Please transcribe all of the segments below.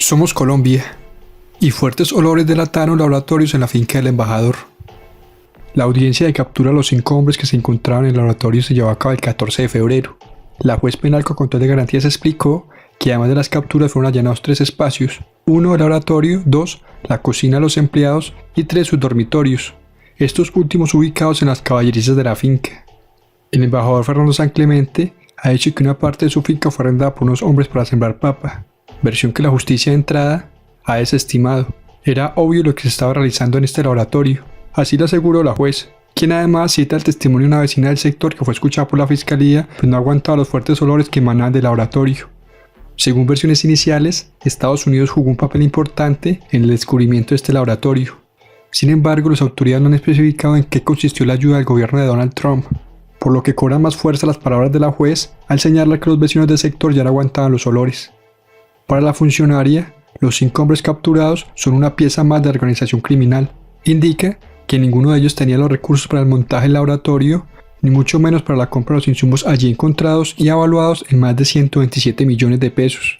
Somos Colombia, y fuertes olores delataron laboratorios en la finca del embajador. La audiencia de captura a los 5 hombres que se encontraban en el laboratorio se llevó a cabo el 14 de febrero. La juez penal con control de garantías explicó que además de las capturas fueron allanados 3 espacios: 1 el laboratorio, 2 la cocina de los empleados y 3 sus dormitorios, estos últimos ubicados en las caballerizas de la finca. El embajador Fernando San Clemente ha dicho que una parte de su finca fue arrendada por unos hombres para sembrar papa, versión que la justicia de entrada ha desestimado. Era obvio lo que se estaba realizando en este laboratorio, así lo aseguró la juez, quien además cita el testimonio de una vecina del sector que fue escuchada por la fiscalía, pues no aguantaba los fuertes olores que emanan del laboratorio. Según versiones iniciales, Estados Unidos jugó un papel importante en el descubrimiento de este laboratorio. Sin embargo, las autoridades no han especificado en qué consistió la ayuda del gobierno de Donald Trump, por lo que cobran más fuerza las palabras de la juez al señalar que los vecinos del sector ya no aguantaban los olores. Para la funcionaria, los 5 hombres capturados son una pieza más de la organización criminal. Indica que ninguno de ellos tenía los recursos para el montaje del laboratorio, ni mucho menos para la compra de los insumos allí encontrados y avaluados en más de 127 millones de pesos.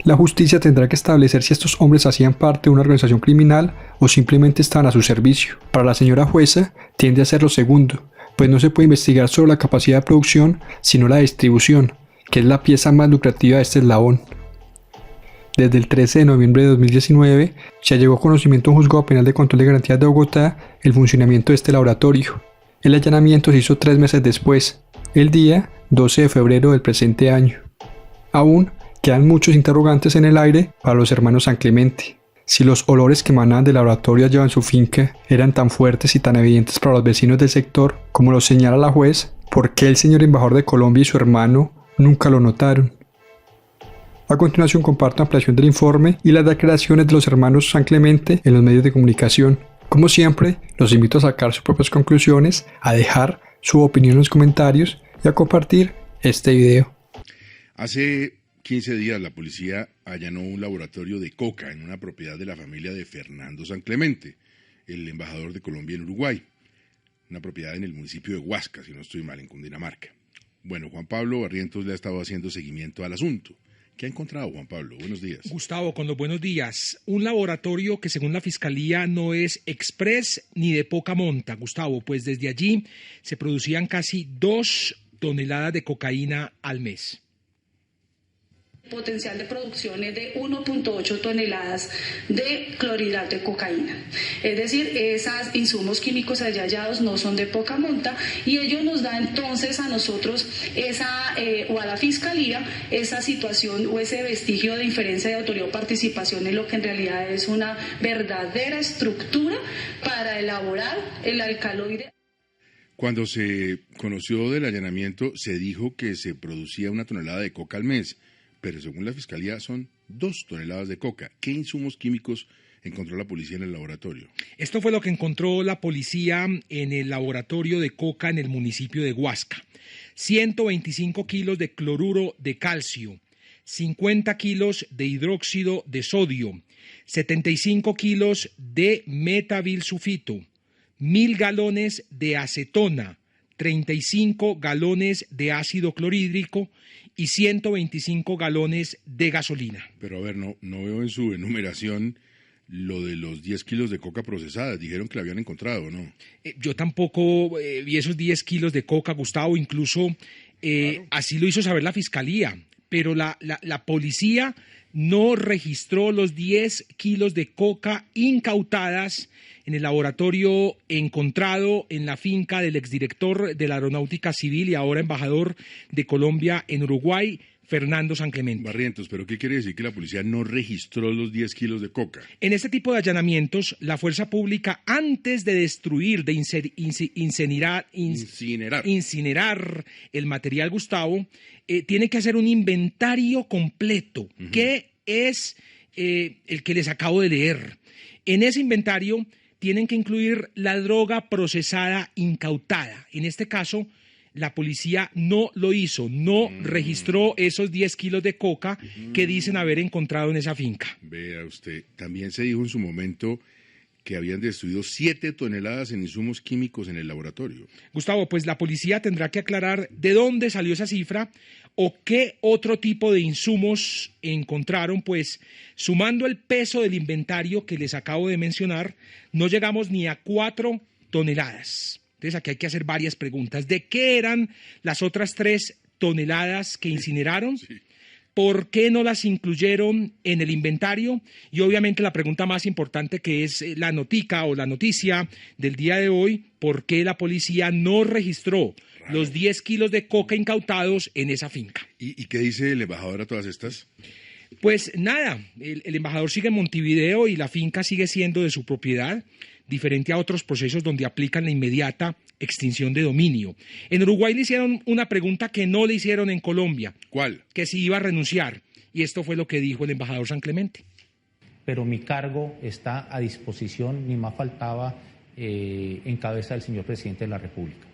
La justicia tendrá que establecer si estos hombres hacían parte de una organización criminal o simplemente estaban a su servicio. Para la señora jueza, tiende a ser lo segundo, pues no se puede investigar solo la capacidad de producción, sino la distribución, que es la pieza más lucrativa de este eslabón. Desde el 13 de noviembre de 2019 se llegó a conocimiento de un juzgado penal de control de garantías de Bogotá el funcionamiento de este laboratorio. El allanamiento se hizo 3 meses después, el día 12 de febrero del presente año. Aún quedan muchos interrogantes en el aire para los hermanos San Clemente. Si los olores que emanaban del laboratorio allá en su finca eran tan fuertes y tan evidentes para los vecinos del sector como lo señala la juez, ¿por qué el señor embajador de Colombia y su hermano nunca lo notaron? A continuación comparto ampliación del informe y las declaraciones de los hermanos San Clemente en los medios de comunicación. Como siempre, los invito a sacar sus propias conclusiones, a dejar su opinión en los comentarios y a compartir este video. Hace 15 días la policía allanó un laboratorio de coca en una propiedad de la familia de Fernando San Clemente, el embajador de Colombia en Uruguay, una propiedad en el municipio de Huasca, si no estoy mal, en Cundinamarca. Bueno, Juan Pablo Barrientos le ha estado haciendo seguimiento al asunto. ¿Qué ha encontrado, Juan Pablo? Buenos días. Gustavo, con los buenos días. Un laboratorio que según la Fiscalía no es express ni de poca monta, Gustavo, pues desde allí se producían casi 2 toneladas de cocaína al mes. Potencial de producción es de 1.8 toneladas de clorhidrato de cocaína. Es decir, esos insumos químicos allá hallados no son de poca monta y ello nos da entonces a nosotros o a la Fiscalía esa situación o ese vestigio de inferencia de autoría o participación en lo que en realidad es una verdadera estructura para elaborar el alcaloide. Cuando se conoció del allanamiento, se dijo que se producía 1 tonelada de coca al mes, pero según la Fiscalía son 2 toneladas de coca. ¿Qué insumos químicos encontró la policía en el laboratorio? Esto fue lo que encontró la policía en el laboratorio de coca en el municipio de Huasca. 125 kilos de cloruro de calcio, 50 kilos de hidróxido de sodio, 75 kilos de metabilsulfito, 1.000 galones de acetona, 35 galones de ácido clorhídrico y 125 galones de gasolina. Pero a ver, no veo en su enumeración lo de los 10 kilos de coca procesada. Dijeron que la habían encontrado, ¿no? Yo tampoco vi esos 10 kilos de coca, Gustavo, incluso claro. Así lo hizo saber la Fiscalía, pero la policía no registró los 10 kilos de coca incautadas en el laboratorio encontrado en la finca del exdirector de la Aeronáutica Civil y ahora embajador de Colombia en Uruguay, Fernando San Clemente. Barrientos, ¿pero qué quiere decir que la policía no registró los 10 kilos de coca? En este tipo de allanamientos, la fuerza pública, antes de destruir, de incinerar el material, Gustavo, tiene que hacer un inventario completo, que es el que les acabo de leer. En ese inventario tienen que incluir la droga procesada incautada. En este caso, la policía no lo hizo, no registró esos 10 kilos de coca que dicen haber encontrado en esa finca. Vea usted, también se dijo en su momento que habían destruido 7 toneladas en insumos químicos en el laboratorio. Gustavo, pues la policía tendrá que aclarar de dónde salió esa cifra ¿O qué otro tipo de insumos encontraron? Pues sumando el peso del inventario que les acabo de mencionar, no llegamos ni a 4 toneladas. Entonces aquí hay que hacer varias preguntas. ¿De qué eran las otras 3 toneladas que incineraron? Sí. ¿Por qué no las incluyeron en el inventario? Y obviamente la pregunta más importante, que es la notica o la noticia del día de hoy, ¿por qué la policía no registró los 10 kilos de coca incautados en esa finca? ¿Y qué dice el embajador a todas estas? Pues nada, el embajador sigue en Montevideo y la finca sigue siendo de su propiedad, diferente a otros procesos donde aplican la inmediata extinción de dominio. En Uruguay le hicieron una pregunta que no le hicieron en Colombia. ¿Cuál? Que si iba a renunciar. Y esto fue lo que dijo el embajador San Clemente. Pero mi cargo está a disposición, ni más faltaba, en cabeza del señor presidente de la República.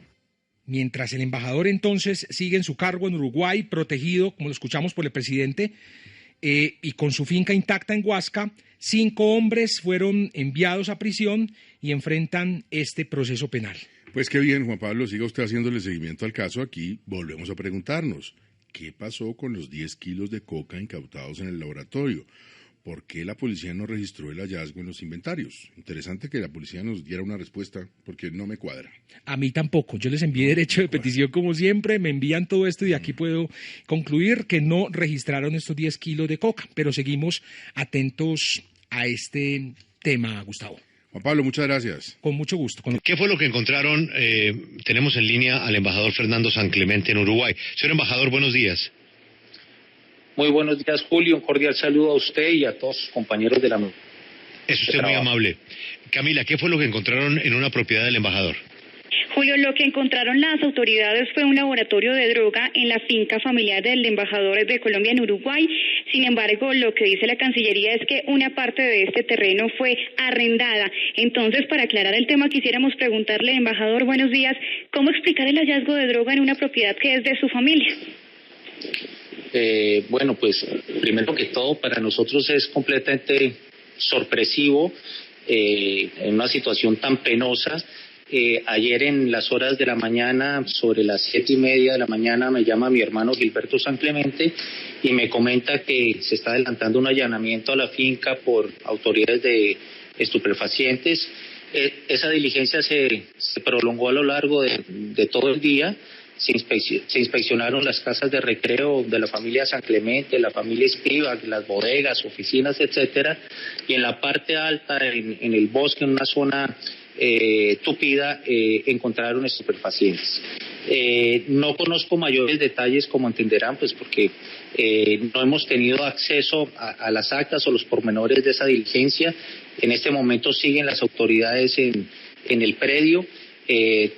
Mientras el embajador entonces sigue en su cargo en Uruguay, protegido, como lo escuchamos por el presidente, y con su finca intacta en Huasca, 5 hombres fueron enviados a prisión y enfrentan este proceso penal. Pues qué bien, Juan Pablo, siga usted haciéndole seguimiento al caso. Aquí volvemos a preguntarnos, ¿qué pasó con los 10 kilos de coca incautados en el laboratorio? ¿Por qué la policía no registró el hallazgo en los inventarios? Interesante que la policía nos diera una respuesta, porque no me cuadra. A mí tampoco. Yo les envié derecho de petición como siempre, me envían todo esto y aquí puedo concluir que no registraron estos 10 kilos de coca, pero seguimos atentos a este tema, Gustavo. Juan Pablo, muchas gracias. Con mucho gusto. ¿Qué fue lo que encontraron? Tenemos en línea al embajador Fernando San Clemente en Uruguay. Señor embajador, buenos días. Muy buenos días, Julio. Un cordial saludo a usted y a todos sus compañeros de la... Es usted muy amable. Camila, ¿qué fue lo que encontraron en una propiedad del embajador? Julio, lo que encontraron las autoridades fue un laboratorio de droga en la finca familiar del embajador de Colombia en Uruguay. Sin embargo, lo que dice la Cancillería es que una parte de este terreno fue arrendada. Entonces, para aclarar el tema, quisiéramos preguntarle, embajador, buenos días, ¿cómo explicar el hallazgo de droga en una propiedad que es de su familia? Bueno, pues primero que todo, para nosotros es completamente sorpresivo en una situación tan penosa. Ayer en las horas de la mañana, sobre las 7:30 de la mañana, me llama mi hermano Gilberto San Clemente y me comenta que se está adelantando un allanamiento a la finca por autoridades de estupefacientes. Esa diligencia se prolongó a lo largo de todo el día. Se inspeccionaron las casas de recreo de la familia San Clemente, la familia Spivak, las bodegas, oficinas, etcétera, y en la parte alta, en el bosque, en una zona tupida, encontraron estupefacientes. No conozco mayores detalles, como entenderán, pues porque no hemos tenido acceso a las actas o los pormenores de esa diligencia. En este momento siguen las autoridades en el predio.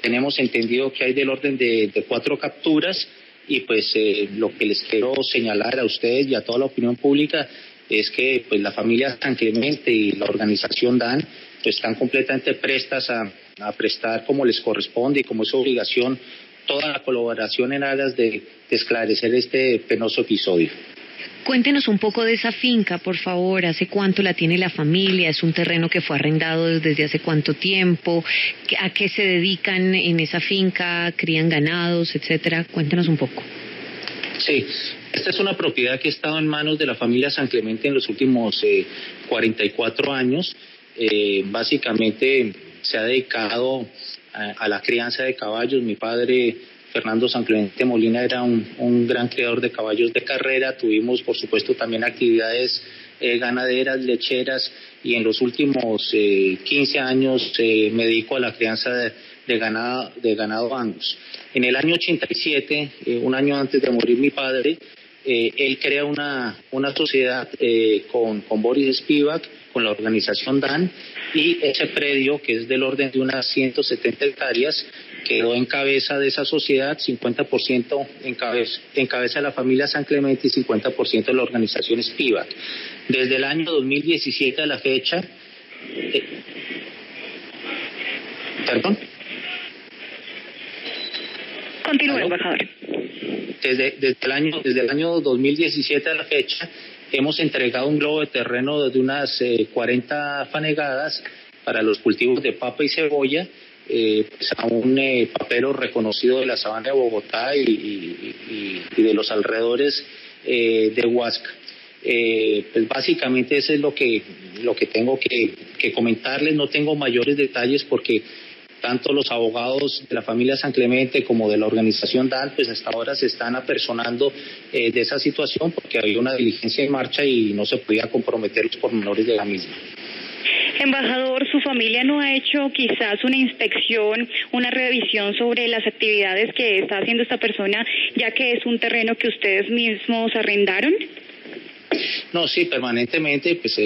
Tenemos entendido que hay del orden de 4 capturas y pues lo que les quiero señalar a ustedes y a toda la opinión pública es que pues la familia San Clemente y la organización DAN pues están completamente prestas a prestar como les corresponde y como es su obligación toda la colaboración en aras de esclarecer este penoso episodio. Cuéntenos un poco de esa finca, por favor. ¿Hace cuánto la tiene la familia? ¿Es un terreno que fue arrendado desde hace cuánto tiempo? ¿A qué se dedican en esa finca? ¿Crían ganados, etcétera? Cuéntenos un poco. Sí, esta es una propiedad que ha estado en manos de la familia San Clemente en los últimos 44 años. Básicamente se ha dedicado a la crianza de caballos. Mi padre, Fernando San Clemente Molina, era un gran criador de caballos de carrera. Tuvimos, por supuesto, también actividades ganaderas, lecheras, y en los últimos 15 años me dedico a la crianza de ganado Angus. En el año 87, un año antes de morir mi padre, él crea una sociedad con Boris Spivak, con la organización DAN, y ese predio, que es del orden de unas 170 hectáreas, quedó en cabeza de esa sociedad, 50% en cabeza de la familia San Clemente y 50% de la organización Spivak. Desde el año 2017 a la fecha... ¿Perdón? Continúe, embajador. Desde el año 2017 a la fecha hemos entregado un globo de terreno de unas 40 fanegadas para los cultivos de papa y cebolla. pues a un papero reconocido de la sabana de Bogotá y de los alrededores de Huasca. Pues básicamente eso es lo que tengo que comentarles. No tengo mayores detalles porque tanto los abogados de la familia San Clemente como de la organización DAN, pues hasta ahora se están apersonando de esa situación porque había una diligencia en marcha y no se podía comprometer los pormenores de la misma. Embajador, ¿su familia no ha hecho quizás una inspección, una revisión sobre las actividades que está haciendo esta persona, ya que es un terreno que ustedes mismos arrendaron? No, sí, permanentemente, pues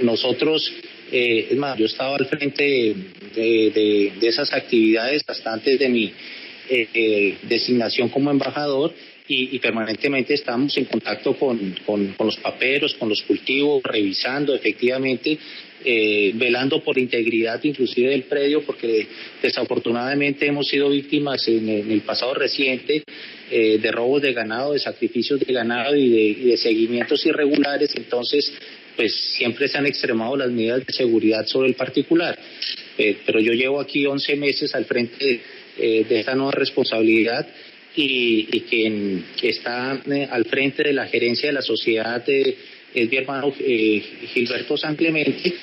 nosotros, es más, yo estaba al frente de esas actividades hasta antes de mi designación como embajador y permanentemente estamos en contacto con los paperos, con los cultivos, revisando efectivamente, velando por integridad inclusive del predio, porque desafortunadamente hemos sido víctimas en el pasado reciente de robos de ganado, de sacrificios de ganado y de seguimientos irregulares. Entonces pues siempre se han extremado las medidas de seguridad sobre el particular, pero yo llevo aquí 11 meses al frente de esta nueva responsabilidad y quien está al frente de la gerencia de la sociedad es mi hermano Gilberto San Clemente,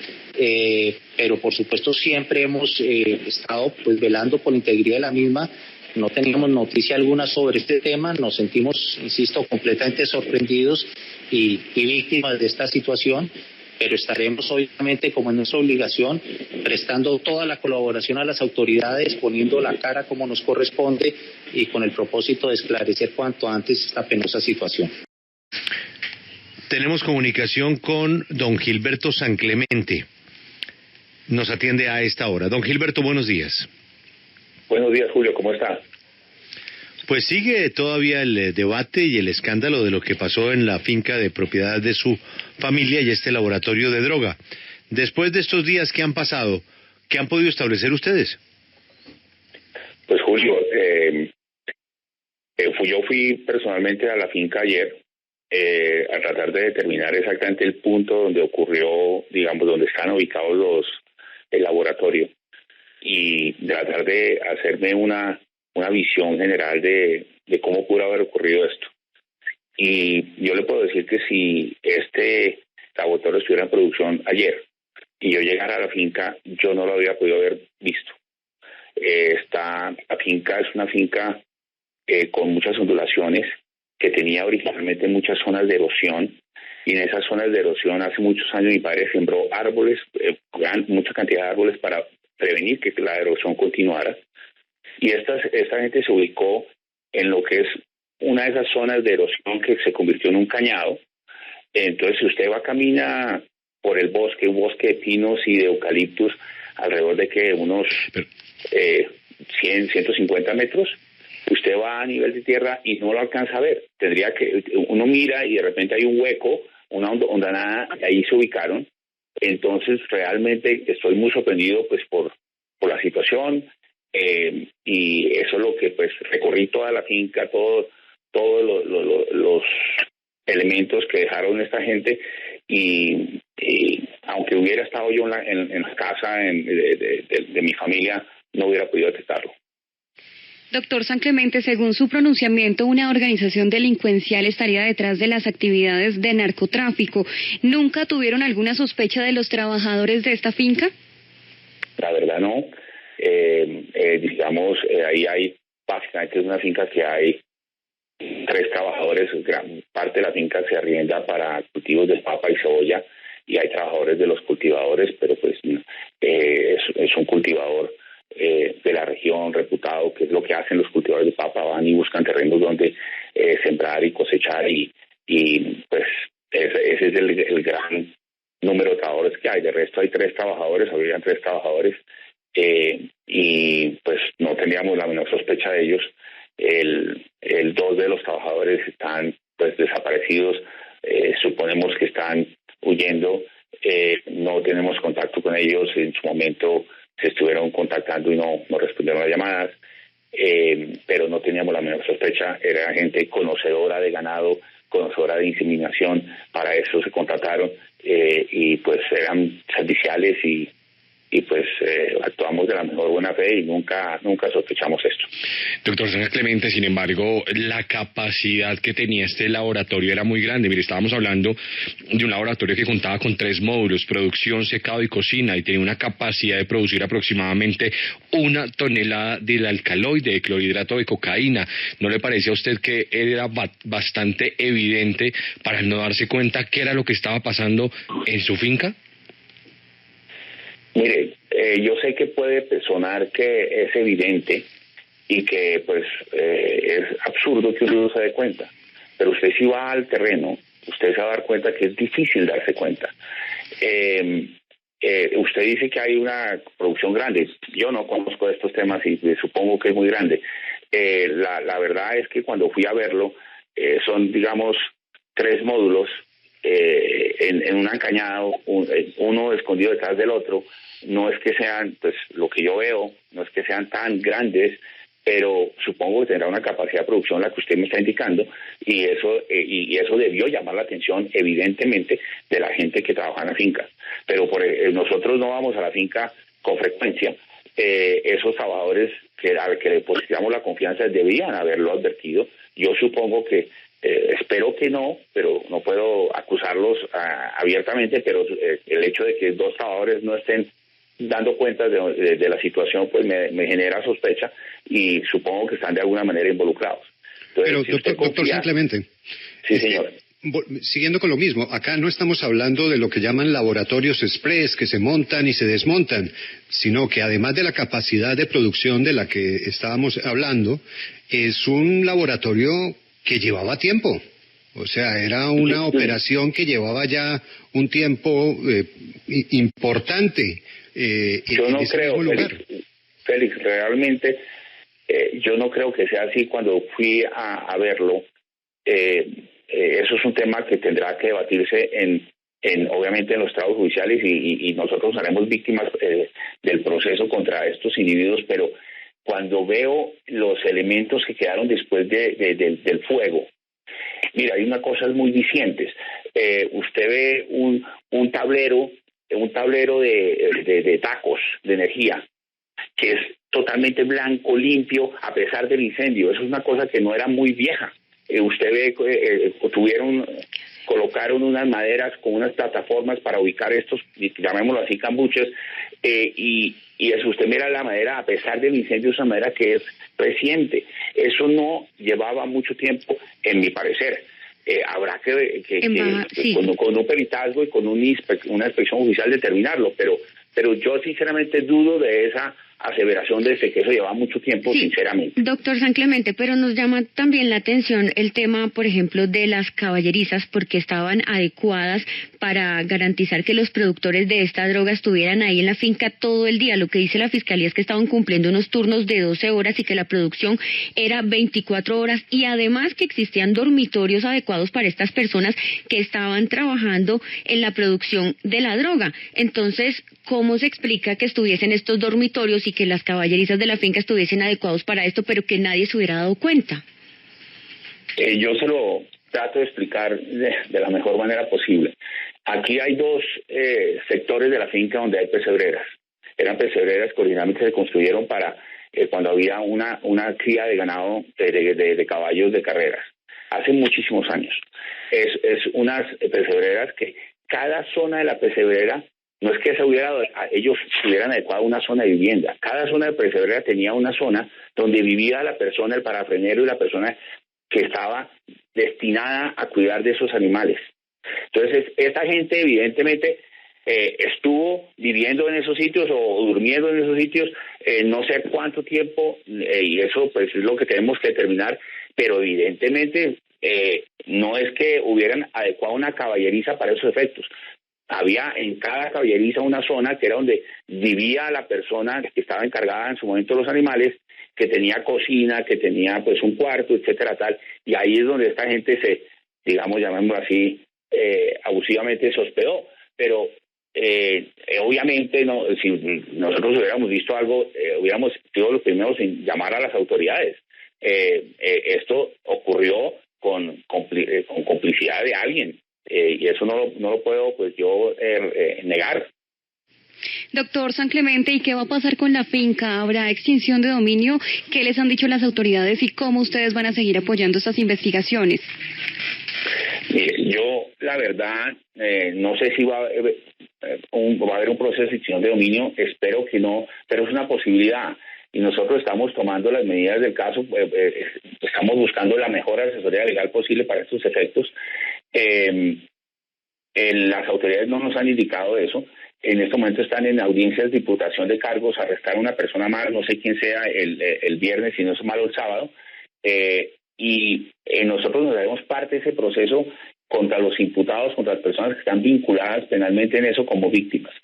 pero por supuesto siempre hemos estado pues velando por la integridad de la misma. No teníamos noticia alguna sobre este tema, nos sentimos, insisto, completamente sorprendidos y víctimas de esta situación, pero estaremos obviamente, como es nuestra obligación, prestando toda la colaboración a las autoridades, poniendo la cara como nos corresponde y con el propósito de esclarecer cuanto antes esta penosa situación. Tenemos comunicación con don Gilberto San Clemente. Nos atiende a esta hora. Don Gilberto, buenos días. Buenos días, Julio, ¿cómo está? Pues sigue todavía el debate y el escándalo de lo que pasó en la finca de propiedad de su familia y este laboratorio de droga. Después de estos días que han pasado, ¿qué han podido establecer ustedes? Pues Julio, yo fui personalmente a la finca ayer a tratar de determinar exactamente el punto donde ocurrió, digamos, donde están ubicados el laboratorio y tratar de hacerme una visión general de cómo pudo haber ocurrido esto. Y yo le puedo decir que si este laboratorio estuviera en producción ayer y yo llegara a la finca, yo no lo había podido haber visto. La finca es una finca con muchas ondulaciones, que tenía originalmente muchas zonas de erosión, y en esas zonas de erosión hace muchos años mi padre sembró árboles, mucha cantidad de árboles para prevenir que la erosión continuara. Y esta gente se ubicó en lo que es una de esas zonas de erosión que se convirtió en un cañado. Entonces, si usted camina por el bosque, un bosque de pinos y de eucaliptus, alrededor de que unos 100, 150 metros, usted va a nivel de tierra y no lo alcanza a ver. Uno mira y de repente hay un hueco, una hondanada, ahí se ubicaron. Entonces, realmente estoy muy sorprendido pues por la situación. Y eso es lo que pues recorrí toda la finca, todos los elementos que dejaron esta gente y aunque hubiera estado yo en la casa de mi familia, no hubiera podido detectarlo. Doctor San Clemente, según su pronunciamiento, una organización delincuencial estaría detrás de las actividades de narcotráfico. ¿Nunca tuvieron alguna sospecha de los trabajadores de esta finca? La verdad no. Ahí hay, básicamente es una finca que hay 3 trabajadores, gran parte de la finca se arrienda para cultivos de papa y cebolla y hay trabajadores de los cultivadores, pero pues es un cultivador de la región reputado, que es lo que hacen los cultivadores de papa, van y buscan terrenos donde sembrar y cosechar y pues ese es el gran número de trabajadores que hay. De resto hay 3 trabajadores, habrían 3 trabajadores y pues no teníamos la menor sospecha de ellos. 2 de los trabajadores están pues desaparecidos, suponemos que están huyendo, no tenemos contacto con ellos, en su momento se estuvieron contactando y no respondieron las llamadas, pero no teníamos la menor sospecha. Era gente conocedora de ganado, conocedora de inseminación, para eso se contrataron y pues eran serviciales y y pues actuamos de la mejor buena fe y nunca sospechamos esto. Doctor San Clemente, sin embargo, la capacidad que tenía este laboratorio era muy grande. Mire, estábamos hablando de un laboratorio que contaba con 3 módulos, producción, secado y cocina, y tenía una capacidad de producir aproximadamente 1 tonelada del alcaloide, de clorhidrato de cocaína. ¿No le parece a usted que era bastante evidente para no darse cuenta qué era lo que estaba pasando en su finca? Mire, yo sé que puede sonar que es evidente y que pues es absurdo que uno no se dé cuenta, pero usted si va al terreno, usted se va a dar cuenta que es difícil darse cuenta. Usted dice que hay una producción grande. Yo no conozco estos temas y supongo que es muy grande. La verdad es que cuando fui a verlo, son, digamos, 3 módulos en un encañado, uno escondido detrás del otro. No es que sean, pues lo que yo veo, no es que sean tan grandes, pero supongo que tendrá una capacidad de producción la que usted me está indicando, y eso debió llamar la atención evidentemente de la gente que trabaja en la finca. Pero nosotros no vamos a la finca con frecuencia. Esos trabajadores a que le depositamos la confianza debían haberlo advertido. Yo supongo que espero que no, pero no puedo acusarlos abiertamente, pero el hecho de que 2 trabajadores no estén dando cuenta de la situación, pues me genera sospecha y supongo que están de alguna manera involucrados. Entonces, pero, doctor San Clemente, sí, señor. Siguiendo con lo mismo, acá no estamos hablando de lo que llaman laboratorios express, que se montan y se desmontan, sino que además de la capacidad de producción de la que estábamos hablando, es un laboratorio que llevaba tiempo. O sea, era una operación que llevaba ya un tiempo importante. Yo no creo, Félix, realmente yo no creo que sea así. Cuando fui a verlo, eso es un tema que tendrá que debatirse obviamente en los trabajos judiciales y nosotros haremos víctimas del proceso contra estos individuos, pero cuando veo los elementos que quedaron después del fuego, mira, hay unas cosas muy dicientes. Usted ve un tablero de tacos de energía que es totalmente blanco, limpio, a pesar del incendio. Eso es una cosa que no era muy vieja. Usted ve, colocaron unas maderas con unas plataformas para ubicar estos, llamémoslo así, cambuches, y eso, usted mira la madera, a pesar del incendio, es una madera que es reciente. Eso no llevaba mucho tiempo, en mi parecer. Habrá que sí, con un peritazgo y con una inspección judicial determinarlo, pero yo sinceramente dudo de esa aseveración de que eso lleva mucho tiempo, sí, sinceramente. Doctor San Clemente, pero nos llama también la atención el tema, por ejemplo, de las caballerizas, porque estaban adecuadas para garantizar que los productores de esta droga estuvieran ahí en la finca todo el día. Lo que dice la Fiscalía es que estaban cumpliendo unos turnos de 12 horas y que la producción era 24 horas, y además que existían dormitorios adecuados para estas personas que estaban trabajando en la producción de la droga. Entonces, ¿cómo se explica que estuviesen estos dormitorios y que las caballerizas de la finca estuviesen adecuados para esto, pero que nadie se hubiera dado cuenta? Yo se lo trato de explicar de la mejor manera posible. Aquí hay 2 sectores de la finca donde hay pesebreras. Eran pesebreras que originalmente se construyeron para cuando había una cría de ganado de caballos de carreras. Hace muchísimos años. Es unas pesebreras que cada zona de la pesebrera, no es que ellos hubieran adecuado una zona de vivienda. Cada zona de pesebrera tenía una zona donde vivía la persona, el parafrenero y la persona que estaba destinada a cuidar de esos animales. Entonces, esta gente evidentemente estuvo viviendo en esos sitios o durmiendo en esos sitios no sé cuánto tiempo, y eso pues es lo que tenemos que determinar, pero evidentemente no es que hubieran adecuado una caballeriza para esos efectos. Había en cada caballeriza una zona que era donde vivía la persona que estaba encargada en su momento de los animales, que tenía cocina, que tenía pues un cuarto, etcétera, tal, y ahí es donde esta gente se, digamos, llamémoslo así, abusivamente se hospedó. Pero obviamente no, si nosotros hubiéramos visto algo, hubiéramos sido los primeros en llamar a las autoridades. Esto ocurrió con complicidad de alguien. Y eso no lo puedo pues yo negar. Doctor San Clemente, ¿y qué va a pasar con la finca? ¿Habrá extinción de dominio? ¿Qué les han dicho las autoridades y cómo ustedes van a seguir apoyando estas investigaciones? Yo, la verdad, no sé si va a haber un proceso de extinción de dominio, espero que no, pero es una posibilidad. Y nosotros estamos tomando las medidas del caso, estamos buscando la mejor asesoría legal posible para estos efectos. Las autoridades no nos han indicado eso. En este momento están en audiencias de imputación de cargos, arrestar a una persona más, no sé quién sea, el viernes, si no es malo el sábado. Y nosotros nos daremos parte de ese proceso contra los imputados, contra las personas que están vinculadas penalmente en eso como víctimas.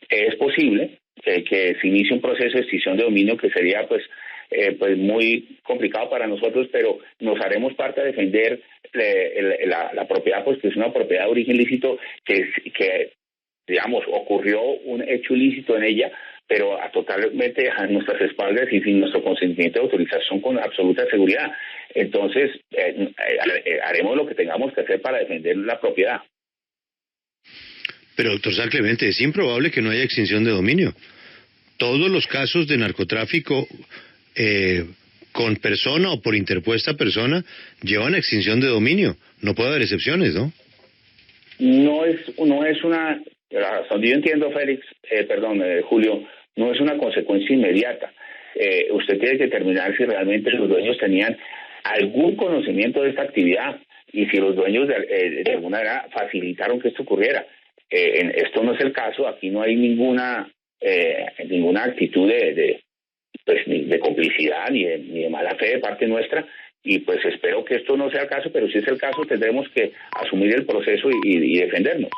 Es posible que se inicie un proceso de extinción de dominio que sería pues muy complicado para nosotros, pero nos haremos parte a defender la propiedad, pues que es una propiedad de origen lícito que digamos, ocurrió un hecho ilícito en ella, pero totalmente a nuestras espaldas y sin nuestro consentimiento de autorización con absoluta seguridad. Entonces, haremos lo que tengamos que hacer para defender la propiedad. Pero, doctor San Clemente, es improbable que no haya extinción de dominio. Todos los casos de narcotráfico con persona o por interpuesta persona llevan a extinción de dominio. No puede haber excepciones, ¿no? No es una... Hasta donde yo entiendo, Félix, Julio, no es una consecuencia inmediata. Usted tiene que determinar si realmente los dueños tenían algún conocimiento de esta actividad y si los dueños de alguna manera facilitaron que esto ocurriera. Esto no es el caso, aquí no hay ninguna actitud de complicidad ni de mala fe de parte nuestra. Y pues espero que esto no sea el caso, pero si es el caso tendremos que asumir el proceso y defendernos.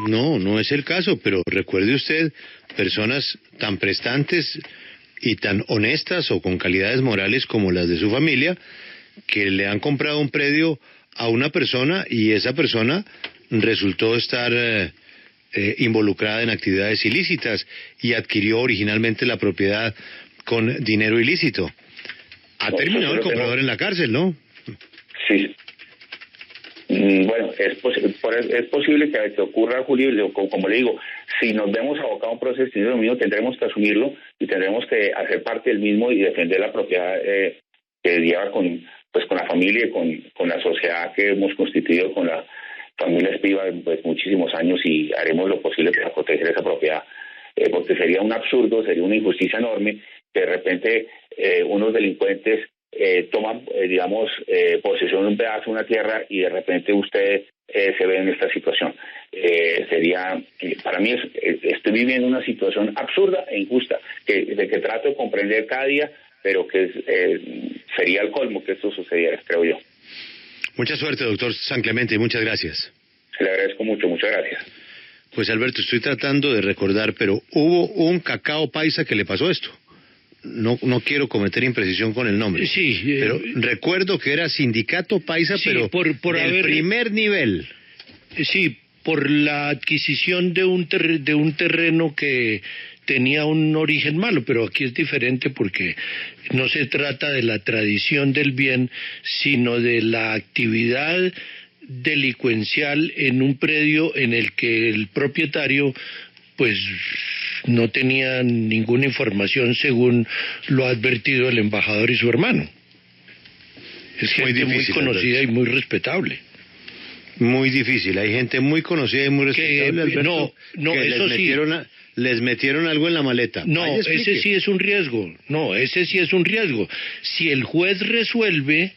No es el caso, pero recuerde usted, personas tan prestantes y tan honestas o con calidades morales como las de su familia, que le han comprado un predio a una persona y esa persona resultó estar involucrada en actividades ilícitas y adquirió originalmente la propiedad con dinero ilícito. Ha terminado el comprador en la cárcel, ¿no? Sí. Bueno, es posible que ocurra, Julio, como le digo, si nos vemos abocados a un proceso de extinción de dominio, tendremos que asumirlo y tendremos que hacer parte del mismo y defender la propiedad que lleva con la familia y con la sociedad que hemos constituido con la familia Espiva pues muchísimos años, y haremos lo posible para proteger esa propiedad, porque sería un absurdo, sería una injusticia enorme que de repente unos delincuentes toman, posesión de un pedazo de una tierra y de repente usted se ve en esta situación. Para mí, estoy viviendo una situación absurda e injusta de que trato de comprender cada día, pero que sería el colmo que esto sucediera, creo yo. Mucha suerte, doctor San Clemente, y muchas gracias. Se le agradezco mucho, muchas gracias. Pues Alberto, estoy tratando de recordar, pero hubo un cacao paisa que le pasó esto. No quiero cometer imprecisión con el nombre. Sí. Pero recuerdo que era Sindicato Paisa, sí, pero del primer nivel. Sí, por la adquisición de un terreno que tenía un origen malo, pero aquí es diferente porque no se trata de la tradición del bien, sino de la actividad delincuencial en un predio en el que el propietario pues no tenía ninguna información según lo ha advertido el embajador y su hermano. Es gente muy conocida y muy respetable. Muy difícil, hay gente muy conocida y muy respetable, Alberto, que eso les metieron algo en la maleta. No, ese sí es un riesgo. Si el juez resuelve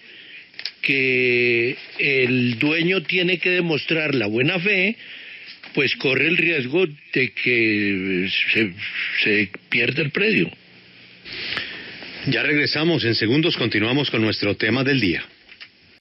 que el dueño tiene que demostrar la buena fe, pues corre el riesgo de que se pierda el predio. Ya regresamos, en segundos continuamos con nuestro tema del día.